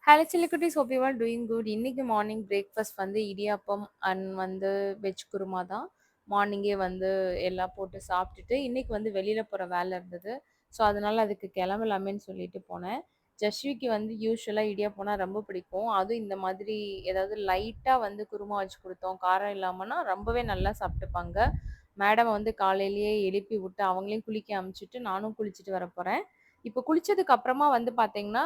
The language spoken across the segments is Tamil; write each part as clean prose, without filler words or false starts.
ஹலோ சில்லிக்குட்டீஸ், hope you are doing good. இன்னைக்கு மார்னிங் பிரேக்ஃபாஸ்ட் வந்து இடியாப்பம் அண்ட் வெஜ் குருமா தான். மார்னிங்கே எல்லாம் போட்டு சாப்பிட்டுட்டு இன்னைக்கு வெளியில போற வேலை இருந்தது. ஸோ அதனால அதுக்கு கிளம்பலாமேன்னு சொல்லிட்டு போனேன். ஜஸ்விக்கு யூஸ்வலாக இடியாப்பம்னா ரொம்ப பிடிக்கும். அதுவும் இந்த மாதிரி ஏதாவது லைட்டாக குருமா வச்சு கொடுத்தோம், காரம் இல்லாமன்னா ரொம்பவே நல்லா சாப்பிட்டுப்பாங்க. மேடம் காலையிலேயே எழுப்பி விட்டு அவங்களையும் குளிக்க அமுச்சிட்டு நானும் குளிச்சுட்டு வர போகிறேன். இப்போ குளிச்சதுக்கு அப்புறமா பார்த்தீங்கன்னா,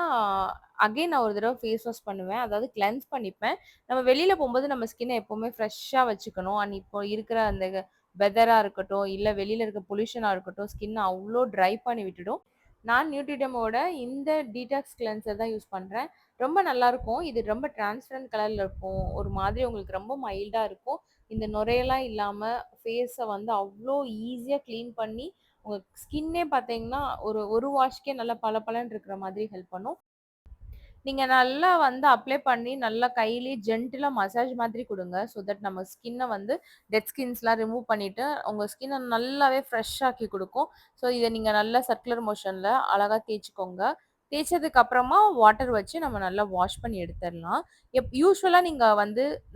அகைன் நான் ஒரு தடவ ஃபேஸ் வாஷ் பண்ணுவேன். அதாவது கிளென்ஸ் பண்ணிப்பேன். நம்ம வெளியில போம்போது நம்ம ஸ்கின்ன எப்பவுமே ஃப்ரெஷ்ஷா வச்சுக்கணும். அண்ட் இப்போ இருக்கிற அந்த வெதரா இருக்கட்டும், இல்ல வெளியில இருக்க பொல்யூஷனா இருக்கட்டும், ஸ்கின்ன அவ்ளோ ட்ரை பண்ணி விட்டுடும். நான் நியூட்ரிடமோட இந்த டீடாக்ஸ் கிளென்சர் தான் யூஸ் பண்றேன். ரொம்ப நல்லாருக்கும். இது ரொம்ப டிரான்ஸ்பரண்ட் கலர்ல இருக்கும். ஒரு மாதிரி உங்களுக்கு ரொம்ப மைல்டா இருக்கும். இந்த நுரையெல்லாம் இல்லாம ஃபேஸ அவ்ளோ ஈஸியா கிளீன் பண்ணி, உங்க ஸ்கின்னே பார்த்தீங்கன்னா, ஒரு வாஷ்க்கே நல்லா பளபளன்னு இருக்கிற மாதிரி ஹெல்ப் பண்ணும். நீங்க நல்லா அப்ளை பண்ணி, நல்லா கையிலேயே ஜென்டிலா மசாஜ் மாதிரி குடுங்க. ஸோ தட் நம்ம ஸ்கின்ன டெட் ஸ்கின்ஸ்லாம் ரிமூவ் பண்ணிட்டு, உங்க ஸ்கின்ன நல்லாவே ஃப்ரெஷ் ஆக்கி குடுக்கும். ஸோ இத நீங்க நல்லா சர்க்குலர் மோஷன்ல அழகா தேய்ச்சுக்கோங்க. தேய்ச்சதுக்கு அப்புறமா வாட்டர் வச்சு நம்ம நல்லா வாஷ் பண்ணி எடுத்துரலாம். யூசுவலா நீங்க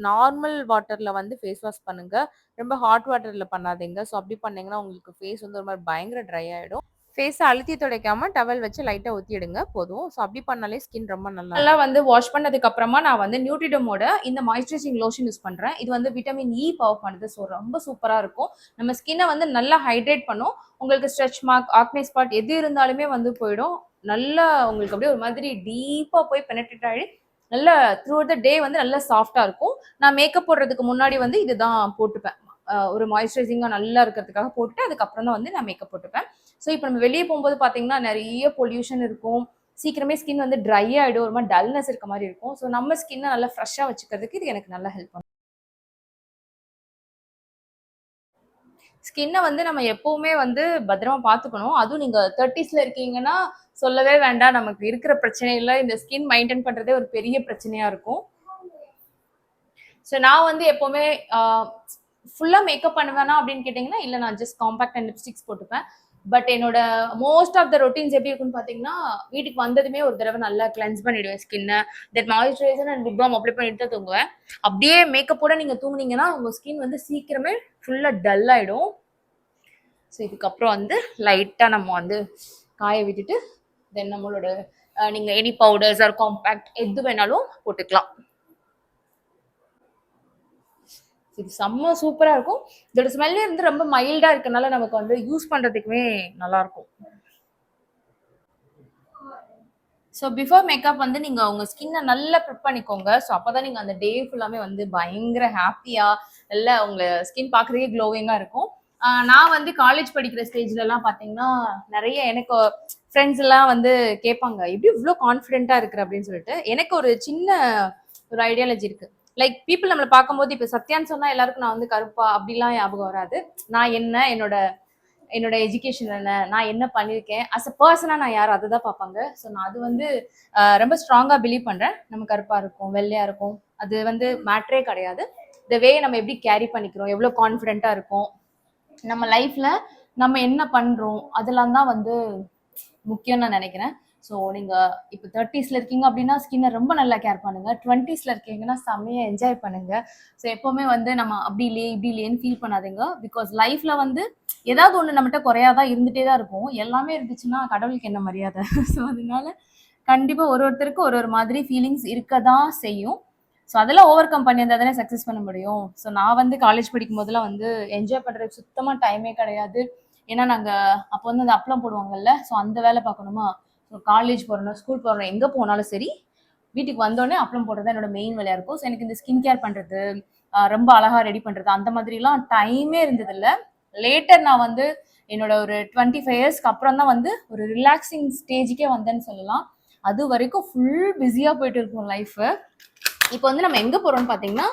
நார்மல் வாட்டர்ல ஃபேஸ் வாஷ் பண்ணுங்க. ரொம்ப ஹாட் வாட்டர்ல பண்ணாதீங்க. ஸோ அப்படி பண்ணீங்கன்னா, உங்களுக்கு ஃபேஸ் ஒரு மாரி பயங்கர ட்ரை ஆயிடும். ஃபேஸ அழுத்தி துடைக்காம டவல் வச்சு லைட்டா ஊத்தி எடுங்க போதும். ஸோ அப்படி பண்ணாலே ஸ்கின் ரொம்ப நல்லா வாஷ் பண்ணதுக்கு அப்புறமா நான் நியூட்ரிடமோட இந்த மாய்ஸ்சரைசிங் லோஷன் யூஸ் பண்றேன். இது விட்டமின் இ பவர் பண்ணுது. ஸோ ரொம்ப சூப்பரா இருக்கும். நம்ம ஸ்கின்னை நல்லா ஹைட்ரேட் பண்ணும். உங்களுக்கு ஸ்ட்ரெச் மார்க், ஆக்னே ஸ்பாட் எது இருந்தாலுமே போயிடும். நல்லா உங்களுக்கு அப்படியே ஒரு மாதிரி டீப்பா போய் பெனட்ரேட் ஆகி நல்லா த்ரூ த டே நல்லா சாஃப்டா இருக்கும். நான் மேக்கப் போடுறதுக்கு முன்னாடி இதுதான் போட்டுப்பேன். ஒரு மாய்ஸ்சரைசிங்கா நல்லா இருக்கிறதுக்காக போட்டுட்டு அதுக்கப்புறம் தான் நான் மேக்கப் போட்டுப்பேன். ஸோ இப்போ நம்ம வெளியே போகும்போது பார்த்தீங்கன்னா நிறைய பொல்யூஷன் இருக்கும். சீக்கிரமே ஸ்கின் ட்ரை ஆகிடும். ஒரு மாதிரி டல்னஸ் இருக்க மாதிரி இருக்கும். ஸோ நம்ம ஸ்கின்னை நல்லா ஃப்ரெஷ்ஷாக வச்சுக்கிறதுக்கு இது எனக்கு நல்லா ஹெல்ப் பண்ணும். ஸ்கின்னை நம்ம எப்பவுமே பத்திரமா பார்த்துக்கணும். அதுவும் நீங்க 30ஸ்ல இருக்கீங்கன்னா சொல்லவே வேண்டாம். நமக்கு இருக்கிற பிரச்சனையில இந்த ஸ்கின் மெயின்டைன் பண்றதே ஒரு பெரிய பிரச்சனையா இருக்கும். ஸோ நான் எப்பவுமே ஃபுல்லா மேக்கப் பண்ணுவேனா அப்படின்னு கேட்டீங்கன்னா இல்ல, நான் ஜஸ்ட் காம்பாக்ட் அண்ட் லிப்ஸ்டிக்ஸ் போட்டுப்பேன். பட் என்னோட மோஸ்ட் ஆஃப் த ரொட்டீன்ஸ் எப்படி இருக்குன்னு பாத்தீங்கன்னா, வீட்டுக்கு வந்ததுமே ஒரு தடவை நல்லா கிளென்ஸ் பண்ணிடுவேன் ஸ்கின்னை. That moisturiser and lip balm apply பண்ணிட்டு தான் தூங்குவேன். அப்படியே மேக்கப்போட நீங்க தூங்குனீங்கன்னா உங்க ஸ்கின் சீக்கிரமே ஃபுல்லா டல் ஆயிடும். ஸோ இதுக்கப்புறம் லைட்டா நம்ம காய விட்டுட்டு தென் நம்மளோட நீங்க எனி பவுடர்ஸ் ஆர் காம்பாக்ட் எது வேணாலும் போட்டுக்கலாம். இது செம்ம சூப்பரா இருக்கும். இதோட ஸ்மெல்லே ரொம்ப மைல்டா இருக்கனால நமக்கு யூஸ் பண்றதுக்குமே நல்லா இருக்கும். ஸோ பிஃபோர் மேக்கப் நீங்க உங்க ஸ்கின்னை நல்லா ப்ரிப் பண்ணிக்கோங்க. ஸோ அப்பதான் நீங்க அந்த டே ஃபுல்லாமே பயங்கர ஹாப்பியா நல்லா உங்க ஸ்கின் பார்க்கறதுக்கே க்ளோவிங்கா இருக்கும். நான் காலேஜ் படிக்கிற ஸ்டேஜ்ல எல்லாம் பாத்தீங்கன்னா நிறைய எனக்கு ஃப்ரெண்ட்ஸ் எல்லாம் கேட்பாங்க, எப்படி இவ்வளோ கான்ஃபிடென்ட்டா இருக்கிற அப்படின்னு சொல்லிட்டு. எனக்கு ஒரு சின்ன ஒரு ஐடியாலஜி இருக்கு. லைக் பீப்புள் நம்மளை பார்க்கும்போது இப்போ சத்யான்னு சொன்னா எல்லாருக்கும் நான் கருப்பா அப்படிலாம் ஞாபகம் வராது. நான் என்ன, என்னோட என்னோட எஜுகேஷன் என்ன, நான் என்ன பண்ணியிருக்கேன், அஸ் அ பர்சனா நான் யாரும் அதை தான் பார்ப்பாங்க. ஸோ நான் அது ரொம்ப ஸ்ட்ராங்கா பிலீவ் பண்றேன். நம்ம கருப்பா இருக்கும், வெள்ளையா இருக்கும், அது மேட்ரே கிடையாது. இந்த வே நம்ம எப்படி கேரி பண்ணிக்கிறோம், எவ்வளோ கான்ஃபிடென்ட்டா இருக்கும், நம்ம லைஃப்ல நம்ம என்ன பண்றோம், அதெல்லாம் தான் முக்கியம் நான் நினைக்கிறேன். ஸோ நீங்க இப்போ 30ஸ்ல இருக்கீங்க அப்படின்னா ஸ்கின்னை ரொம்ப நல்லா கேர் பண்ணுங்க. 20ஸ்ல இருக்கீங்கன்னா செம்மையா என்ஜாய் பண்ணுங்க. ஸோ எப்பவுமே நம்ம அப்படி இல்லையே இப்படி இல்லையேன்னு ஃபீல் பண்ணாதீங்க. பிகாஸ் லைஃப்ல ஏதாவது ஒன்று நம்மகிட்ட குறையாதான் இருந்துட்டே தான் இருக்கும். எல்லாமே இருந்துச்சுன்னா கடவுளுக்கு என்ன மரியாதை? ஸோ அதனால கண்டிப்பா ஒருத்தருக்கு ஒரு மாதிரி ஃபீலிங்ஸ் இருக்க தான் செய்யும். ஸோ அதெல்லாம் ஓவர் கம் பண்ணியிருந்தா தானே சக்ஸஸ் பண்ண முடியும். ஸோ நான் காலேஜ் படிக்கும் போதெல்லாம் என்ஜாய் பண்ணுறதுக்கு சுத்தமாக டைமே கிடையாது. ஏன்னா நாங்கள் அப்போ அந்த அப்பளம் போடுவாங்கல்ல, ஸோ அந்த வேலை பார்க்கணுமா. ஸோ காலேஜ் போகிறோம், ஸ்கூல் போகிறோம், எங்கே போனாலும் சரி வீட்டுக்கு வந்தோடனே அப்பளம் போடுறது என்னோட மெயின் வேலையாக இருக்கும். ஸோ எனக்கு இந்த ஸ்கின் கேர் பண்ணுறது, ரொம்ப அழகாக ரெடி பண்ணுறது, அந்த மாதிரிலாம் டைமே இருந்ததில்லை. லேட்டர் நான் என்னோட ஒரு 25 இயர்ஸ்க்கு அப்புறம் தான் ஒரு ரிலாக்ஸிங் ஸ்டேஜுக்கே வந்தேன்னு சொல்லலாம். அது வரைக்கும் ஃபுல் பிஸியாக போயிட்டு இருக்கும் லைஃபு. இப்போ நம்ம எங்கே போகிறோம்னு பார்த்தீங்கன்னா,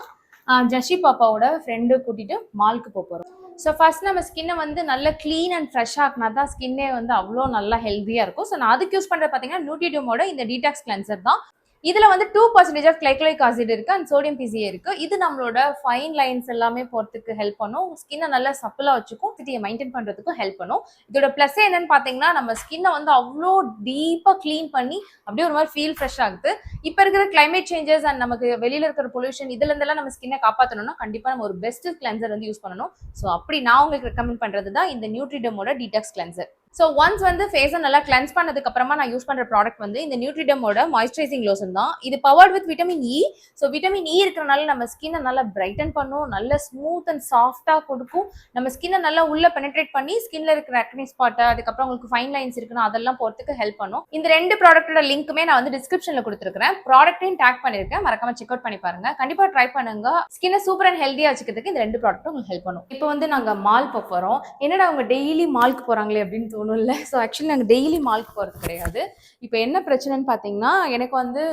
ஜஷி பாப்பாவோட ஃப்ரெண்டு கூட்டிகிட்டு மால்க்கு போகிறோம். ஸோ ஃபர்ஸ்ட் நம்ம ஸ்கின்னை நல்லா க்ளீன் அண்ட் ஃப்ரெஷ்ஷாக ஆக்கினா தான் ஸ்கின்னே அவ்வளோ நல்லா ஹெல்த்தியாக இருக்கும். ஸோ நான் அதுக்கு யூஸ் பண்ணுறது பார்த்தீங்கன்னா நியூட்ரிடமோட இந்த டீடாக்ஸ் கிளென்சர் தான். இதுல வந்து 2% ஆஃப் கிளைகோலிக் ஆசிட் இருக்கு அண்ட் சோடியம் பிசிஏ இருக்கு. இது நம்மளோட ஃபைன் லைன்ஸ் எல்லாமே போறதுக்கு ஹெல்ப் பண்ணும். ஸ்கின்னை நல்லா சப்பிளா வச்சுக்கும், சிட்டியை மெயின்டைன் பண்றதுக்கும் ஹெல்ப் பண்ணும். இதோட பிளஸ் என்னன்னு பாத்தீங்கன்னா, நம்ம ஸ்கின்னை வந்து அவ்வளோ டீப்பா கிளீன் பண்ணி அப்படியே ஒரு மாதிரி ஃபீல் ஃப்ரெஷ் ஆகுது. இப்ப இருக்கிற கிளைமேட் சேஞ்சஸ் அண்ட் நமக்கு வெளியில இருக்கிற பொல்யூஷன் இதுல இருந்தெல்லாம் நம்ம ஸ்கின்னை காப்பாற்றணும்னா கண்டிப்பா நம்ம ஒரு பெஸ்ட் கிளென்சர் வந்து யூஸ் பண்ணணும். ஸோ அப்படி நான் உங்களுக்கு ரெக்கமெண்ட் பண்றது தான் இந்த நியூட்ரிடமோட டீடாக்ஸ் கிளென்சர். ஸோ ஒன்ஸ் வந்து ஃபேஸை நல்லா கிளென்ஸ் பண்ணதுக்கு அப்புறமா நான் யூஸ் பண்ற ப்ராடக்ட் வந்து இந்த நியூட்ரிடமோட மாய்ஸ்சரைசிங் லோஷன் தான். இது powered with vitamin E. So vitamin E இருக்கிறனால நம்ம ஸ்கின்னை நல்லா பிரைட்டன் பண்ணும், நல்ல ஸ்மூத் அண்ட் சாஃப்டா கொடுக்கும். நம்ம ஸ்கின்னை நல்லா உள்ள பெனிட்ரேட் பண்ணி ஸ்கின்ல இருக்கிற ஆக்னி ஸ்பாட், அதுக்கப்புறம் உங்களுக்கு ஃபைன் லைன்ஸ் இருக்குன்னா அதெல்லாம் போறதுக்கு ஹெல்ப் பண்ணும். இந்த 2 ப்ராடக்ட்டோட லிங்க்குமே நான் வந்து டிஸ்கிரிப்ஷன்ல கொடுத்துருக்கேன். ப்ராடக்ட்டையும் டேக் பண்ணிருக்கேன், மறக்காம செக் அவுட் பண்ணி பாருங்க. கண்டிப்பா ட்ரை பண்ணுங்க. ஸ்கின்னை சூப்பர் அண்ட் ஹெல்தியா வச்சுக்கிறதுக்கு இந்த 2 ப்ராடக்ட்டும் உங்களுக்கு ஹெல்ப் பண்ணும். இப்போ வந்து நாங்க மால் போறோம். என்னடா அவங்க டெய்லி மால்க்கு போறாங்களே அப்படின்னு தோணும்ல. ஸோ ஆக்சுவலி நாங்கள் டெய்லி மால்க்கு போகிறது கிடையாது. இப்போ என்ன பிரச்சனைன்னு பார்த்தீங்கன்னா, எனக்கு வந்து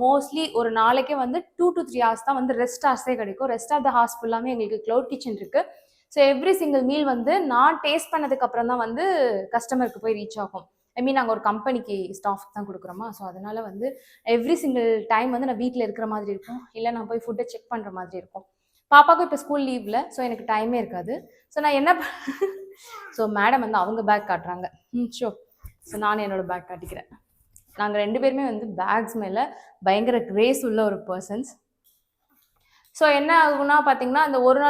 மோஸ்ட்லி ஒரு நாளைக்கே வந்து 2 to 3 ஹவர்ஸ் தான் வந்து ரெஸ்ட் ஹவர்ஸே கிடைக்கும். ரெஸ்ட் ஆஃப் த ஹவர்ஸ் ஃபுல்லாமே எங்களுக்கு க்ளவுட் கிச்சன் இருக்கு. ஸோ எவ்ரி சிங்கிள் மீல் வந்து நான் டேஸ்ட் பண்ணதுக்கு அப்புறம் தான் வந்து கஸ்டமருக்கு போய் ரீச் ஆகும். ஐ மீன் நாங்கள் ஒரு கம்பெனிக்கு ஸ்டாஃப் தான் கொடுக்குறோமா. ஸோ அதனால வந்து எவ்ரி சிங்கிள் டைம் வந்து நான் வீட்டில் இருக்கிற மாதிரி இருக்கும், இல்லை நான் போய் ஃபுட்டை செக் பண்ணுற மாதிரி இருக்கும். பாப்பாவுக்கும் இப்போ ஸ்கூல் லீவில், ஸோ எனக்கு டைமே இருக்காது. ஸோ நான் என்ன ஸோ மேடம் வந்து அவங்க பேக் காட்டுறாங்க. ஷோ. ஸோ நான் என்னோட பேக் காட்டிக்கிறேன். நாங்கள் 2 பேருமே வந்து பேக்ஸ் மேலே பயங்கர கிரேஸ் உள்ள ஒரு பர்சன்ஸ். ஸோ என்ன ஆகும்னா பார்த்தீங்கன்னா, அந்த ஒரு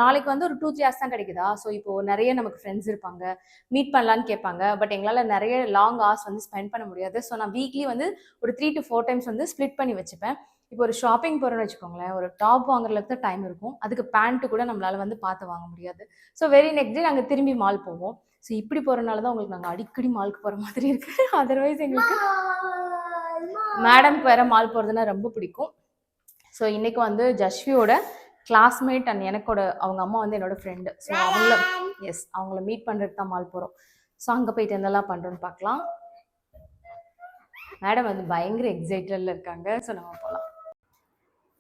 நாளைக்கு வந்து ஒரு 2-3 ஹவர்ஸ் தான் கிடைக்குதா. ஸோ இப்போ நிறைய நமக்கு ஃப்ரெண்ட்ஸ் இருப்பாங்க, மீட் பண்ணலான்னு கேட்பாங்க. பட் எங்களால் நிறைய லாங் ஹவர்ஸ் வந்து ஸ்பெண்ட் பண்ண முடியாது. ஸோ நான் வீக்லி வந்து ஒரு 3 to 4 டைம்ஸ் வந்து ஸ்ப்ளிட் பண்ணி வச்சுப்பேன். இப்போ ஒரு ஷாப்பிங் போகிறோன்னு வச்சுக்கோங்களேன், ஒரு டாப் வாங்குறதுக்கு தான் டைம் இருக்கும், அதுக்கு பேண்ட்டு கூட நம்மளால வந்து பார்த்து வாங்க முடியாது. ஸோ வெரி நெக்ஸ்ட் டே நாங்கள் திரும்பி மால் போவோம். ஸோ இப்படி போகிறனால தான் உங்களுக்கு நாங்கள் அடிக்கடி மாலுக்கு போகிற மாதிரி இருக்குது. அதர்வைஸ் எங்களுக்கு மேடம்க்கு வேறு மால் போகிறதுனா ரொம்ப பிடிக்கும். ஸோ இன்னைக்கு வந்து ஜஸ்வியோட கிளாஸ்மேட் அண்ட் எனக்கோட அவங்க அம்மா வந்து என்னோட ஃப்ரெண்டு. ஸோ அவங்கள மீட் பண்ணுறதுக்கு தான் மால் போகிறோம். ஸோ அங்கே போயிட்டு என்னெல்லாம் பண்ணுறோன்னு பார்க்கலாம். மேடம் வந்து பயங்கர எக்ஸைட்டடில் இருக்காங்க. ஸோ நம்ம போகலாம்.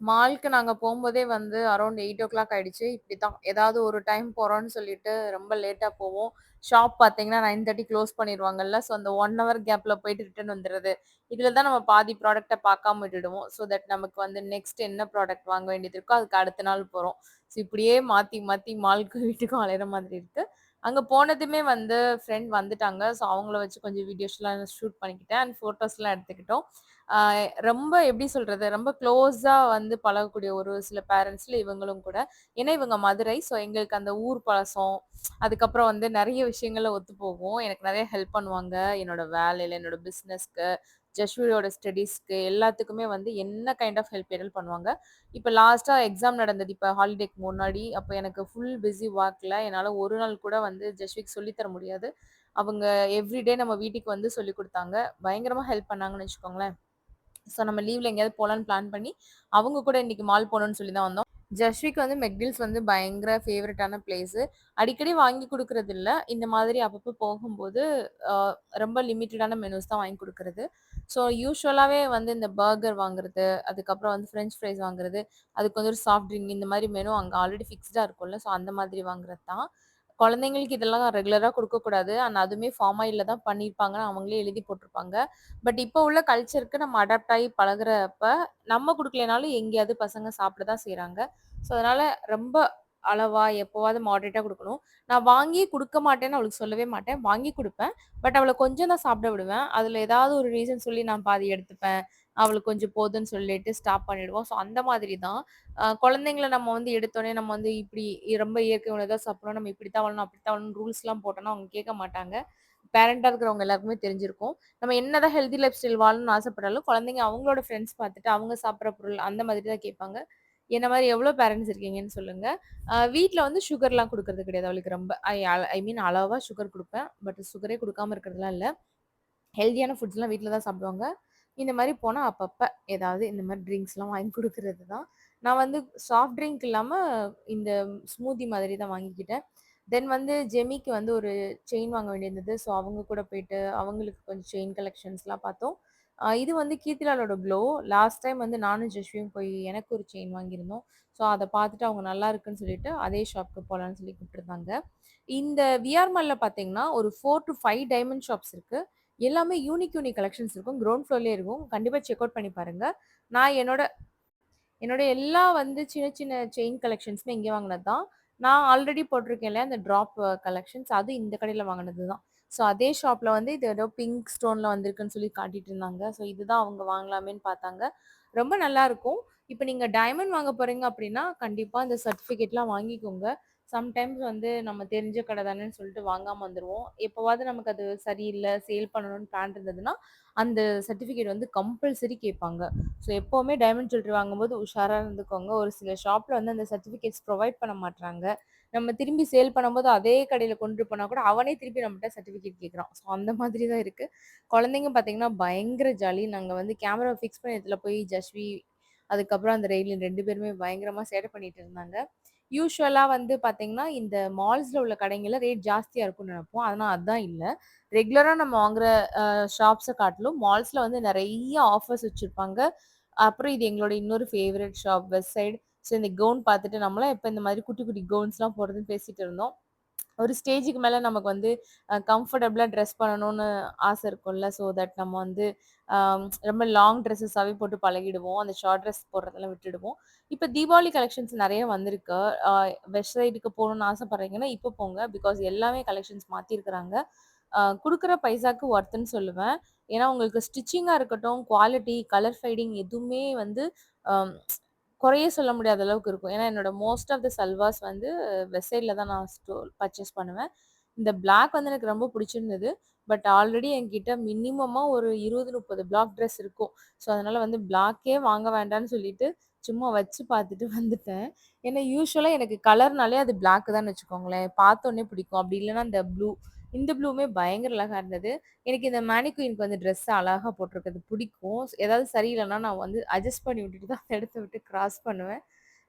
மால்க்கு நாங்கள் போகும்போதே வந்து அரௌண்ட் 8 o'clock ஆயிடுச்சு. இப்படி தான் ஏதாவது ஒரு டைம் போகிறோன்னு சொல்லிட்டு ரொம்ப லேட்டாக போவோம். ஷாப் பார்த்தீங்கன்னா 9:30 க்ளோஸ் பண்ணிடுவாங்கல்ல. ஸோ அந்த 1 hour கேப்பில் போயிட்டு ரிட்டர்ன் வந்துடுறது. இதில் தான் நம்ம பாதி ப்ராடக்ட்டை பார்க்காம விட்டுடுவோம். ஸோ தட் நமக்கு வந்து நெக்ஸ்ட் என்ன ப்ராடக்ட் வாங்க வேண்டியது இருக்கோ அதுக்கு அடுத்த நாள் போகிறோம். ஸோ இப்படியே மாற்றி மாற்றி மால்க்கு வீட்டுக்கும் அலையிற மாதிரி இருக்குது. அங்கே போனதுமே வந்து ஃப்ரெண்ட் வந்துட்டாங்க. ஸோ அவங்கள வச்சு கொஞ்சம் வீடியோஸ்லாம் ஷூட் பண்ணிக்கிட்டேன் அண்ட் ஃபோட்டோஸ்லாம் எடுத்துக்கிட்டோம். ரொம்ப எப்படி சொல்றது, ரொம்ப க்ளோஸா வந்து பழகக்கூடிய ஒரு சில பேரண்ட்ஸ்ல இவங்களும் கூட. ஏன்னா இவங்க மதுரை. ஸோ எங்களுக்கு அந்த ஊர் பழசம், அதுக்கப்புறம் வந்து நெறைய விஷயங்கள்ல ஒத்து போகும். எனக்கு நெறைய ஹெல்ப் பண்ணுவாங்க. என்னோட வேலையில, என்னோட பிசினஸ்க்கு, ஜஸ்வியோட ஸ்டடீஸ்க்கு எல்லாத்துக்குமே வந்து என்ன கைண்ட் ஆஃப் ஹெல்ப் வேணாலும் பண்ணுவாங்க. இப்ப லாஸ்ட்டா எக்ஸாம் நடந்தது. இப்ப ஹாலிடேக்கு முன்னாடி. அப்ப எனக்கு ஃபுல் பிஸி ஒர்க்ல என்னால ஒரு நாள் கூட வந்து ஜஸ்விக்கு சொல்லி தர முடியாது. அவங்க எவ்ரிடே நம்ம வீட்டுக்கு வந்து சொல்லிக் குடுத்தாங்க. பயங்கரமா ஹெல்ப் பண்ணாங்கன்னு வச்சுக்கோங்களேன். ஸோ நம்ம லீவ்ல எங்கேயாவது போலான்னு பிளான் பண்ணி, அவங்க கூட இன்னைக்கு மால் போணும்னு சொல்லி தான் வந்தோம். ஜஸ்விக்கு வந்து மெக்டில்ஸ் வந்து பயங்கர ஃபேவரட்டான பிளேஸு. அடிக்கடி வாங்கி குடுக்குறது இல்ல. இந்த மாதிரி அப்பப்போ போகும்போது அ ரொம்ப லிமிட்டடான மெனூஸ் தான் வாங்கி குடுக்குறது. ஸோ யூசுவலாவே வந்து இந்த பர்கர் வாங்குறது, அதுக்கப்புறம் வந்து ஃப்ரெஞ்ச் ஃப்ரைஸ் வாங்குறது, அதுக்கு வந்து ஒரு சாஃப்ட் ட்ரிங்க் இந்த மாரி மெனு அங்க ஆல்ரெடி ஃபிக்ஸ்டா இருக்கும்ல. ஸோ அந்த மாதிரி வாங்குறது தான். குழந்தைங்களுக்கு இதெல்லாம் ரெகுலரா குடுக்கக்கூடாது. ஆனா அதுவுமே ஃபார்ம் ஆயில்ல தான் பண்ணியிருப்பாங்கன்னு அவங்களே எழுதி போட்டிருப்பாங்க. பட் இப்போ உள்ள கல்ச்சருக்கு நம்ம அடாப்ட் ஆகி பழகுறப்ப, நம்ம குடுக்கலைனாலும் எங்கேயாவது பசங்க சாப்பிட தான் செய்றாங்க. ஸோ அதனால ரொம்ப அளவா எப்போவாவது மாடரேட்டா குடுக்கணும். நான் வாங்கி குடுக்க மாட்டேன்னு அவளுக்கு சொல்லவே மாட்டேன். வாங்கி குடுப்பேன். பட் அவள கொஞ்சம் தான் சாப்பிட விடுவேன். அதுல ஏதாவது ஒரு ரீசன் சொல்லி நான் பாதி எடுத்துப்பேன். அவளுக்கு கொஞ்சம் போதுன்னு சொல்லிட்டு ஸ்டாப் பண்ணிடுவோம். ஸோ அந்த மாதிரி தான். குழந்தைங்கள நம்ம வந்து எடுத்தோனே நம்ம வந்து இப்படி ரொம்ப இயற்கை உணவு தான் சாப்பிடணும், நம்ம இப்படித்தான் வாழணும், அப்படித்தான் வாழணும்னு ரூல்ஸ்லாம் போட்டோம்னா அவங்க கேட்க மாட்டாங்க. பேரண்டா இருக்கிறவங்க எல்லாருக்குமே தெரிஞ்சிருக்கும். நம்ம என்னதான் ஹெல்தி லைஃப் ஸ்டைல் வாழணும்னு ஆசைப்பட்டாலும், குழந்தைங்க அவங்களோட ஃப்ரெண்ட்ஸ் பார்த்துட்டு அவங்க சாப்பிடுற பொருள் அந்த மாதிரி தான் கேட்பாங்க. என்ன மாரி எவ்வளோ பேரண்ட்ஸ் இருக்கீங்கன்னு சொல்லுங்க. வீட்ல வந்து சுகர்லாம் குடுக்குறது கிடையாது. அவளுக்கு ரொம்ப ஐ மீன் அளவா சுகர் குடுப்பேன். பட் சுகரே குடுக்காம இருக்கிறதுலாம் இல்ல. ஹெல்தியான ஃபுட்ஸ்லாம் வீட்ல தான் சாப்பிடுவாங்க. இந்த மாரி போனா அப்பப்ப ஏதாவது இந்த மாரி ட்ரிங்க்ஸ்லாம் வாங்கி குடுக்குறது தான். நான் வந்து சாஃப்ட் ட்ரிங்க் இல்லாம இந்த ஸ்மூத்தி மாதிரி தான் வாங்கிக்கிட்டேன். தென் வந்து ஜெமிக்கு வந்து ஒரு செயின் வாங்க வேண்டியிருந்தது. ஸோ அவங்க கூட போயிட்டு அவங்களுக்கு கொஞ்சம் செயின் கலெக்ஷன்ஸ்லாம் பார்த்தோம். இது வந்து கீர்த்திலாலோட க்ளோ. லாஸ்ட் டைம் வந்து நானும் ஜஸ்வியும் போய் எனக்கு ஒரு செயின் வாங்கியிருந்தோம். ஸோ அத பார்த்துட்டு அவங்க நல்லா இருக்குன்னு சொல்லிட்டு அதே ஷாப்க்கு போலான்னு சொல்லி கூப்ட்டுருந்தாங்க. இந்த விஆர் மால்ல பார்த்தீங்கன்னா, ஒரு 4 to 5 டைமண்ட் ஷாப்ஸ் இருக்கு. எல்லாமே யூனிக் யூனிக் கலெக்ஷன்ஸ் இருக்கும். கிரவுண்ட் ஃப்ளோர்லயே இருக்கும். கண்டிப்பா செக் அவுட் பண்ணி பாருங்க. நான் என்னோட எல்லா வந்து சின்ன சின்ன செயின் கலெக்ஷன்ஸுமே இங்கே வாங்குனது தான். நான் ஆல்ரெடி போட்டிருக்கேன் இல்லையா, அந்த ட்ராப் கலெக்ஷன்ஸ் அது இந்த கடையில வாங்குனது தான். ஸோ அதே ஷாப்ல வந்து இது ஏதோ பிங்க் ஸ்டோன்ல வந்திருக்குன்னு சொல்லி காட்டிட்டு இருந்தாங்க. ஸோ இதுதான் அவங்க வாங்கலாமேன்னு பார்த்தாங்க. ரொம்ப நல்லாருக்கும். இப்ப நீங்க டைமண்ட் வாங்க போறீங்க அப்படின்னா, கண்டிப்பா இந்த சர்டிஃபிகேட்லாம் வாங்கிக்கோங்க. சம்டைம்ஸ் வந்து நம்ம தெரிஞ்ச கடை தானேன்னு சொல்லிட்டு வாங்காம வந்துருவோம். எப்பவாவது நமக்கு அது சரியில்ல, சேல் பண்ணணும்னு பிளான் இருந்ததுன்னா, அந்த சர்டிஃபிகேட் வந்து கம்பல்சரி கேட்பாங்க. ஸோ எப்பவுமே டைமண்ட் ஜுவல்லரி வாங்கும்போது உஷாரா இருந்துக்கோங்க. ஒரு சில ஷாப்ல வந்து அந்த சர்டிஃபிகேட்ஸ் ப்ரொவைட் பண்ண மாட்றாங்க. நம்ம திரும்பி சேல் பண்ணும்போது அதே கடையில கொண்டு போனா கூட அவனே திருப்பி நம்மட்ட சர்டிஃபிகேட் கேட்குறான். ஸோ அந்த மாதிரி தான் இருக்கு. குழந்தைங்க பார்த்தீங்கன்னா பயங்கர ஜாலி. நாங்க வந்து கேமரா ஃபிக்ஸ் பண்ண இடத்துல போய் ஜஸ்வி, அதுக்கப்புறம் அந்த ரெய்லின் 2 பேருமே பயங்கரமா சேட்டை பண்ணிட்டு இருந்தாங்க. யூசுவலா வந்து பார்த்தீங்கன்னா, இந்த மால்ஸ்ல உள்ள கடைங்கள்ல ரேட் ஜாஸ்தியா இருக்கும்னு நெனைப்போம். ஆனா அதான் இல்ல. ரெகுலரா நம்ம வாங்குற ஷாப்ஸ காட்டிலும் மால்ஸ்ல வந்து நெறைய ஆஃபர்ஸ் வச்சிருப்பாங்க. அப்புறம் இது எங்களோட இன்னொரு favourite shop Westside. So இந்த கவுன் பார்த்துட்டு நம்மலாம் எப்ப இந்த மாதிரி குட்டி குட்டி கவுன்ஸ்லாம் போடுறதுன்னு பேசிட்டு இருந்தோம். ஒரு ஸ்டேஜுக்கு மேல நமக்கு வந்து கம்ஃபர்டபுளா ட்ரெஸ் பண்ணணும்னு ஆசை இருக்கும்ல. ஸோ தட் நம்ம வந்து ரொம்ப லாங் ட்ரெஸ்ஸஸாவே போட்டு பழகிடுவோம். அந்த ஷார்ட் ட்ரெஸ் போடுறதெல்லாம் விட்டுடுவோம். இப்ப தீபாவளி கலெக்ஷன்ஸ் நெறைய வந்திருக்கு. அ வெஸ்ட் சைடுக்கு போணும்னு ஆசைப்படுறீங்கன்னா, இப்ப போங்க. பிகாஸ் எல்லாமே கலெக்ஷன்ஸ் மாத்தியிருக்கிறாங்க. குடுக்குற பைசாக்கு ஒர்த்துன்னு சொல்லுவேன். ஏன்னா, உங்களுக்கு ஸ்டிச்சிங்கா இருக்கட்டும், குவாலிட்டி, கலர் ஃபேடிங் எதுவுமே வந்து அம் குறையே சொல்ல முடியாத அளவுக்கு இருக்கும். ஏன்னா, என்னோட மோஸ்ட் ஆஃப் த சல்வார்ஸ் வந்து வெஸ்ட் சைட்ல தான் நான் பர்ச்சேஸ் பண்ணுவேன். இந்த பிளாக் வந்து எனக்கு ரொம்ப பிடிச்சிருந்தது. பட் ஆல்ரெடி என்கிட்ட மினிமமா ஒரு 20, 30 பிளாக் ட்ரெஸ் இருக்கும். ஸோ, அதனால வந்து பிளாக்கே வாங்க வேண்டான்னு சொல்லிட்டு, சும்மா வச்சு பார்த்துட்டு வந்துட்டேன். ஏன்னா, யூசுவலா எனக்கு கலர்னாலே அது பிளாக் தான்னு வச்சுக்கோங்களேன். பார்த்தோனே பிடிக்கும். அப்படி இல்லன்னா இந்த ப்ளூ. இந்த ப்ளூவுமே பயங்கர அழகா இருந்தது. எனக்கு இந்த மேனிக்வினுக்கு வந்து ட்ரெஸ் அழகா போட்டிருக்கிறது பிடிக்கும். ஏதாவது சரியில்லன்னா நான் வந்து அட்ஜஸ்ட் பண்ணி விட்டுட்டு தான் அந்த இடத்த விட்டு கிராஸ் பண்ணுவேன்.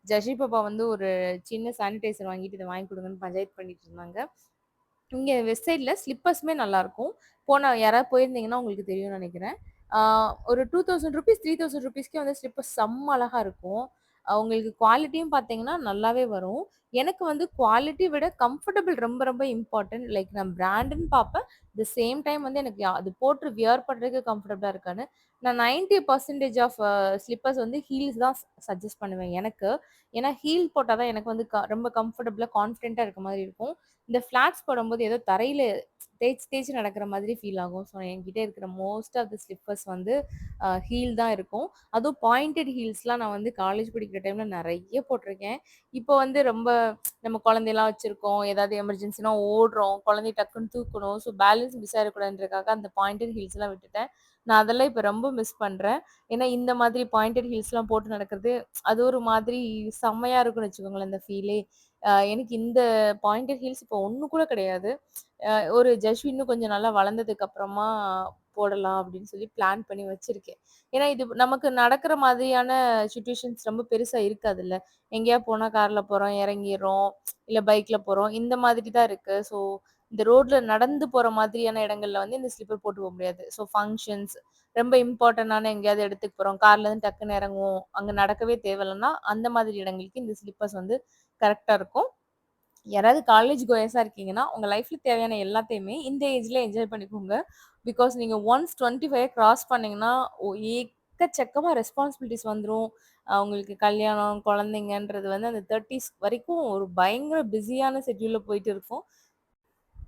ஜஷி பாப்பா வந்து ஒரு சின்ன சானிடைசர் வாங்கிட்டு இத வாங்கி குடுங்கன்னு பஞ்சாயத்து பண்ணிட்டு இருந்தாங்க. இங்க வெஸ்ட் சைட்ல ஸ்லிப்பர்ஸுமே நல்லாருக்கும். போனா யாராவது போயிருந்தீங்கன்னா உங்களுக்கு தெரியும்னு நெனைக்கிறேன். ஆ ஒரு ₹2000 ₹3000க்கே வந்து ஸ்லிப்பர்ஸ் செம்ம அழகா இருக்கும். உங்களுக்கு குவாலிட்டியும் பார்த்தீங்கன்னா, நல்லாவே வரும். எனக்கு வந்து குவாலிட்டி விட கம்ஃபர்டபிள் ரொம்ப ரொம்ப இம்பார்ட்டன்ட். லைக் நான் பிராண்டுன்னு பார்ப்பேன். த சேம் டைம் வந்து எனக்கு அது போட்டு வியர் பண்றதுக்கு கம்ஃபர்டபுளா இருக்கான்னு. நான் 90% ஆஃப் ஸ்லிப்பர்ஸ் வந்து ஹீல்ஸ் தான் சஜெஸ்ட் பண்ணுவேன் எனக்கு. ஏன்னா ஹீல் போட்டா தான் எனக்கு வந்து ரொம்ப கம்ஃபர்டபுளா, கான்ஃபிடென்ட்டா இருக்க மாரி இருக்கும். இந்த ஃப்ளாட்ஸ் போடும்போது ஏதோ தரையில தேய்ச்சு தேய்ச்சு நடக்கிற மாதிரி ஃபீல் ஆகும். ஸோ என்கிட்ட இருக்கிற மோஸ்ட் ஆஃப் த ஸ்லிப்பர்ஸ் வந்து ஹீல் தான் இருக்கும். அதுவும் பாயிண்டட் ஹீல்ஸ்லாம் நான் வந்து காலேஜ் படிக்கிற டைம்ல நெறைய போட்டிருக்கேன். இப்போ வந்து ரொம்ப நம்ம குழந்தையெல்லாம் வச்சிருக்கோம். ஏதாவது எமர்ஜென்சினா ஓடுறோம். குழந்தைய டக்குன்னு தூக்கணும். ஸோ பேலன்ஸ் மிஸ் ஆயிடக்கூடாதுன்றதுக்காக அந்த பாயிண்டட் ஹீல்ஸ்லாம் விட்டுட்டேன். நான் அதெல்லாம் இப்ப ரொம்ப மிஸ் பண்றேன். ஏன்னா இந்த மாதிரி பாயிண்டட் ஹீல்ஸ்லாம் போட்டு நடக்கிறது, அது ஒரு மாதிரி செம்மையா இருக்கும்னு வச்சுக்கோங்களேன், அந்த ஃபீலே. எனக்கு இந்த பாயிண்டட் ஹீல்ஸ் இப்போ ஒண்ணு கூட கிடையாது. ஒரு ஜஸ்ட் இன்னும் கொஞ்சம் நல்லா வளர்ந்ததுக்கு அப்புறமா போடலாம் அப்படின்னு சொல்லி பிளான் பண்ணி வச்சிருக்கேன். ஏன்னா இது நமக்கு நடக்கிற மாதிரியான சிச்சுவேஷன்ஸ் ரொம்ப பெருசா இருக்காதுல்ல. எங்கேயா போனா கார்ல போறோம், இறங்கிர்றோம். இல்ல பைக்ல போறோம். இந்த மாதிரி தான் இருக்கு. ஸோ இந்த ரோட்ல நடந்து போற மாதிரியான இடங்கள்ல வந்து இந்த ஸ்லிப்பர் போட்டு போ முடியாது. ஸோ ஃபங்ஷன்ஸ் ரொம்ப இம்பார்ட்டன்டான எங்கேயாவது இடத்துக்கு போறோம். கார்ல இருந்து டக்குன்னு இறங்குவோம். அங்க நடக்கவே தேவையில்லன்னா, அந்த மாதிரி இடங்களுக்கு இந்த ஸ்லிப்பர்ஸ் வந்து கரெக்ட்டா இருக்கும். யாராவது காலேஜ் கோயர்ஸா இருக்கீங்கன்னா, உங்க லைஃப்ல தேவையான எல்லாத்தையுமே இந்த ஏஜ்ல என்ஜாய் பண்ணிக்கோங்க. பிகாஸ் நீங்க ஒன்ஸ் 25 கிராஸ் பண்ணீங்கன்னா, எக்கச்சக்கமா ரெஸ்பான்சிபிலிட்டீஸ் வந்துரும். உங்களுக்கு கல்யாணம், குழந்தைங்கன்றது வந்து அந்த 30ஸ் வரைக்கும் ஒரு பயங்கர பிஸியான ஷெட்யூல்ல போயிட்டு இருக்கும்.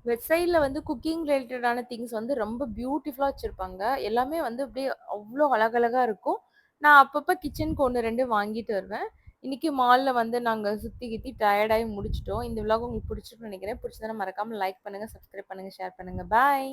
வெப்சைட்ல வந்து குக்கிங் ரிலேட்டடான திங்ஸ் வந்து ரொம்ப பியூட்டிஃபுல்லா வச்சிருப்பாங்க. எல்லாமே வந்து அப்படியே அவ்ளோ அழகழகா இருக்கும். நான் அப்பப்ப கிச்சனுக்கு 1, 2 வாங்கிட்டு வருவேன். இன்னைக்கு மால்ல வந்து நாங்க சுத்தி கித்தி டயர்ட் ஆயி முடிச்சுட்டோம். இந்த விலாக் உங்களுக்கு பிடிச்சிருக்கும்னு நெனைக்கிறேன். பிடிச்சதுனா மறக்காம லைக் பண்ணுங்க, சப்ஸ்கிரைப் பண்ணுங்க, ஷேர் பண்ணுங்க. பாய்.